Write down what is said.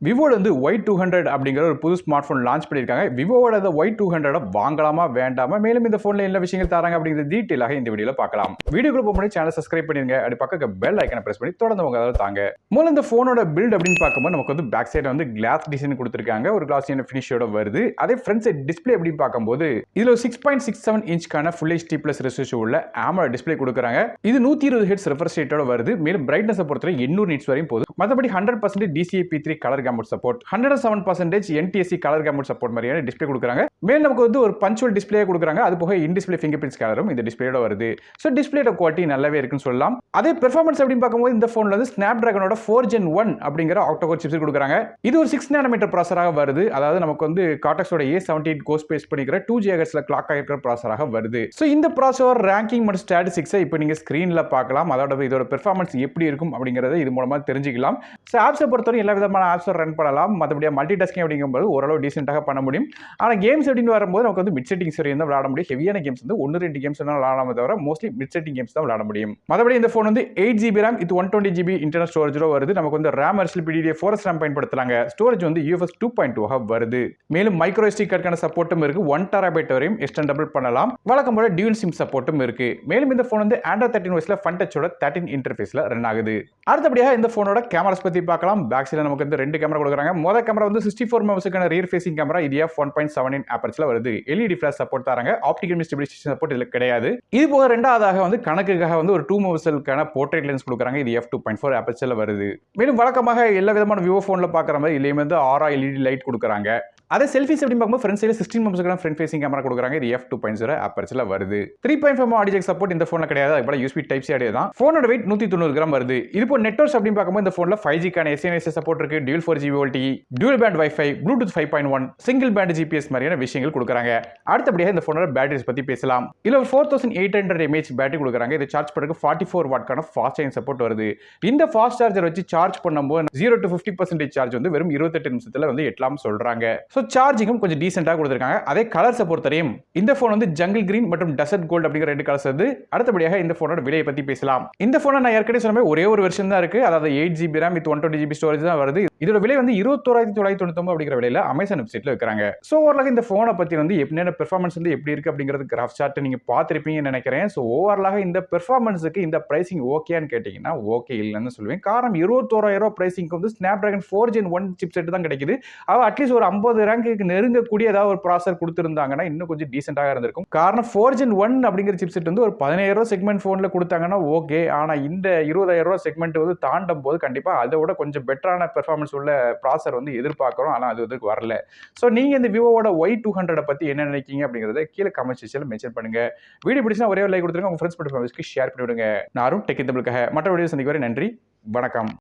விவோல வந்து Y200 அப்படிங்கிற ஒரு புது ஸ்மார்ட் போன் லான்ச் பண்ணியிருக்காங்க. விவோவோட Y200 வாங்கலாமா வேண்டாமா, மேலும் இந்த போன்ல என்ன விஷயங்கள் தராங்க அப்படிங்கிறது டீட்டெயிலாக இந்த வீடியோல பார்க்கலாம். வீடியோக்குள்ள போக முன்னாடி சேனல் சப்ஸ்கிரைப் பண்ணிருங்க. அப்படி பக்கத்துல பெல் ஐகானை பிரஸ் பண்ணி தொடர்ந்து உங்க அதாவது தாங்க. முதல்ல இந்த போனோட பில்ட் அப்படின்னு பார்க்கும்போது நமக்கு வந்து பேக் சைடு வந்து கிளாஸ் டிசைன் கொடுத்திருக்காங்க. ஒரு கிளாஸியான ஃபினிஷோட வருது. அதே ஃப்ரண்ட் சைடு டிஸ்ப்ளே அப்படின்னு பார்க்கும்போது இதுல 6.67 இன்ச்க்கான ஃபுல் HD பிளஸ் ரெசல்யூஷன் உள்ள AMOLED டிஸ்ப்ளே கொடுக்குறாங்க. இது 120 ஹெர்ட்ஸ் ரெஃப்ரெஷ் ரேட்டோட வருது. மேலும் பிரைட்னஸ் பொறுத்தவரை 800 நிட்ஸ் வரையும் போகுது. மற்றபடி 100% DCI-P3 colour camera support, 107% NTSC colour camera support மாதிரியான டிஸ்ப்ளே கொடுக்குறாங்க. மேலும் நமக்கு வந்து ஒரு பஞ்சுவல் டிஸ்ப்ளே கொடுக்குறாங்க. அது போக இன் டிஸ்ப்ளே ஃபிங்கர் பிரிண்ட் ஸ்கேனரும் இந்த டிஸ்ப்ளேயோட வருது. ஸோ டிஸ்ப்ளேயோட குவாலிட்டி நல்லாவே இருக்குன்னு சொல்லலாம். அதே பெர்ஃபார்மன்ஸ் அப்படின்னு பார்க்கும்போது இந்த போன்ல வந்து ஸ்னாப்டிராகனோட 4 Gen 1 அப்படிங்கிற ஆக்டோகோர் சிப்ஸ் கொடுக்குறாங்க. இது ஒரு 6 நானோமீட்டர் ப்ராசராக வருது. அதாவது நமக்கு வந்து கார்டெக்ஸோட A78 கோஸ் பேஸ் பண்ணிக்கிற 2 GHz கிளாக் ஆகிருக்கிற ப்ராசராக வருது. ஸோ இந்த ப்ராசர் ரேங்கிங் மற்றும் ஸ்டாட்டிஸ்டிக்ஸை இப்போ நீங்க ஸ்கிரீன்ல பார்க்கலாம். அதோட இதோட பெர்ஃபார்மன்ஸ் எப்படி இருக்கும் அப்படிங்கறத இது மூலமா தெரிஞ்சுக்கலாம். ஸோ ஆப்ஸை பொறுத்தவரை எல்லா விதமான ஆப்ஸை ரன் பண்ணலாம். மற்றபடி மல்டி டாஸ்கிங் அப்படிங்கும்போது ஓரளவு டீசென்ட்டாக பண்ண முடியும். ஆனால் கேம்ஸ் அப்படின்னு வரும்போது நமக்கு வந்து மிட் செட்டிங்ஸ் வரையும் தான் விளையாட முடியும். ஹெவியான கேம்ஸ் வந்து 1-2 கேம்ஸ் தான் விளையாடாம தவிர மோஸ்ட்லி மிட் செட்டிங் கேம்ஸ் தான் விளையாட முடியும். மற்றபடி இந்த போன் வந்து 8GB RAM இது 120GB இன்டர்னல் ஸ்டோரேஜோட வருது. நமக்கு வந்து RAM PDDF4 RAM பயன்படுத்துறாங்க. ஸ்டோரேஜ் வந்து UFS 2.2 வருது. மேலும் மைக்ரோ SD கார்டுக்கான சப்போர்ட்டும் இருக்கு. 1TB வரையும் எக்ஸ்டெண்டபிள் பண்ணலாம். வழக்கம் போல டியூல் சிம் சப்போர்ட்டும் இருக்கு. மேலும் இந்த போன் வந்து Android 13 OSல ஃபன் டச்சோட 13 இன்டர்ஃபேஸ்ல ரன் ஆகுது. அடுத்தபடியாக இந்த போனோட கேமராஸ் பத்தி பார்க்கலாம். பேக் சைடுல நமக்கு வந்து 2 கேமரா கொடுக்குறாங்க. முதல் கேமரா வந்து 64 மெகாபிக்சலுக்கான ரியர் ஃபேசிங் கேமரா. இது f1.7 அபர்ச்சர்ல வருது. LED ஃபிளாஷ் சப்போர்ட் தராங்க. ஆப்டிகல் ஸ்டெபிலைசேஷன் சப்போர்ட் இதுல கிடையாது. இது போக இரண்டாவதாக வந்து கணக்குக்காக வந்து ஒரு 2 மெகாபிக்சலுக்கான போர்ட்ரேட் லென்ஸ் கொடுக்குறாங்க. இது f2.4 அபர்ச்சர்ல வருது. மேலும் வழக்கமாக எல்லா விதமான விவோ போன்ல பார்க்குற மாதிரி இதுலயும் வந்து ஆரா LED லைட் கொடுக்குறாங்க. அதே செல்ஃபிஸ் எப்படி பார்க்கும்போது ஃப்ரண்ட் சைடுல 16 மெகாபிக்சலுக்கான ஃப்ரண்ட் ஃபேசிங் கேமரா கொடுக்குறாங்க. இது f2.0 அபர்ச்சர்ல வருது. 3.5 ஆடியோ ஜாக் சப்போர்ட் இந்த போன்ல கிடையாது. அது போல USB டைப் C ஆடியோ தான். போனோட வெயிட் 190 கிராம் வருது. இது போல நெட்வொர்க்ஸ் அப்படின்னு பார்க்கும்போது இந்த போன்ல 5G-க்கான SNSS சப்போர்ட் இருக்கு. Dual 4G VoLTE, dual band Wi-Fi, Bluetooth 5.1, single band GPS மாதிரியான விஷயங்கள் கொடுக்குறாங்க. அடுத்தபடியாக இந்த போனோட பேட்டரிஸ் பத்தி பேசலாம். இதுல 4800 mAh பேட்டரி கொடுக்குறாங்க. இது சார்ஜ் பண்ணுறதுக்கு 44 வாட்க்கான ஃபாஸ்ட் சார்ஜிங் சப்போர்ட் வருது. இந்த ஃபாஸ்ட் சார்ஜர் வச்சு சார்ஜ் பண்ணும்போது 0 to 50% சார்ஜ் வந்து வெறும் 28 நிமிஷத்துல வந்து எட்டலாம் சொல்றாங்க. ஸோ சார்ஜிங்கும் கொஞ்சம் டீசென்ட்டாக கொடுத்துருக்காங்க. அதே கலர்ஸை பொறுத்தவரையும் இந்த போன் வந்து ஜங்கிள் கிரீன் மற்றும் டெசர்ட் கோல்ட் அப்படிங்கிற 2 கலர்ஸ் வந்து. அடுத்தபடியாக இந்த போனோட விலையை பத்தி பேசலாம். இந்த போனை நான் ஏற்கனவே சொன்ன ஒரே ஒரு வெர்ஷன் தான் இருக்கு. அதாவது 8GB RAM with 120GB storage தான் வருது. இதோட விலை வந்து 21,999 அப்படிங்கிற விலையில அமேசான் வெப்சைட்ல விற்கிறாங்க. ஸோ ஓவராலாக இந்த போனை பத்தி வந்து என்னென்ன பெர்ஃபார்மன்ஸ் வந்து எப்படி இருக்கு அப்படிங்கிறது கிராஃப் சார்ட் நீங்க பார்த்திருப்பீங்கன்னு நினைக்கிறேன். ஸோ ஓவராலாக இந்த பெர்ஃபார்மன்ஸுக்கு இந்த பிரைசிங் ஓகேன்னு கேட்டீங்கன்னா ஓகே இல்லைன்னு சொல்லுவேன். காரணம் 21,000 பிரைசிங்க்கு வந்து ஸ்னாப்டிராகன் 4 Gen 1 சிப்செட் தான் கிடைக்குது. அவ அட்லீஸ்ட் ஒரு 50 ரேங்க்கு நெருங்கக்கூடிய ஏதாவது ஒரு ப்ராசர் கொடுத்திருந்தாங்கன்னா இன்னும் கொஞ்சம் டீசென்ட்டாக இருந்திருக்கும். காரணம் 4 Gen 1 அப்படிங்கிற சிப்செட் வந்து ஒரு 17,000 செக்மெண்ட் போன்ல கொடுத்தாங்கன்னா ஓகே. ஆனா இந்த 20,000 செக்மெண்ட் வந்து தாண்டும் போது கண்டிப்பா அதை விட கொஞ்சம் பெட்டரான பெர்ஃபார்மன்ஸ் உள்ள ப்ராசர் வந்து எதிர்பார்க்கிறோம். ஆனா அது வந்து வரல. ஸோ நீங்க இந்த விவோவோட Y200 பத்தி என்ன நினைக்கிறீங்க அப்படிங்கறத கீழே கமெண்ட் செக்ஷன்ல மென்ஷன் பண்ணுங்க. வீடியோ பிடிச்சா ஒரே ஒரு லைக் கொடுத்துருங்க. உங்க ஃப்ரெண்ட்ஸ் மற்றும் ஃபேமிலிக்கு ஷேர் பண்ணிவிடுங்க. நானும் டெக் தமிழுக்காக மற்ற வீடியோ சந்திக்கும் வரை நன்றி, வணக்கம்.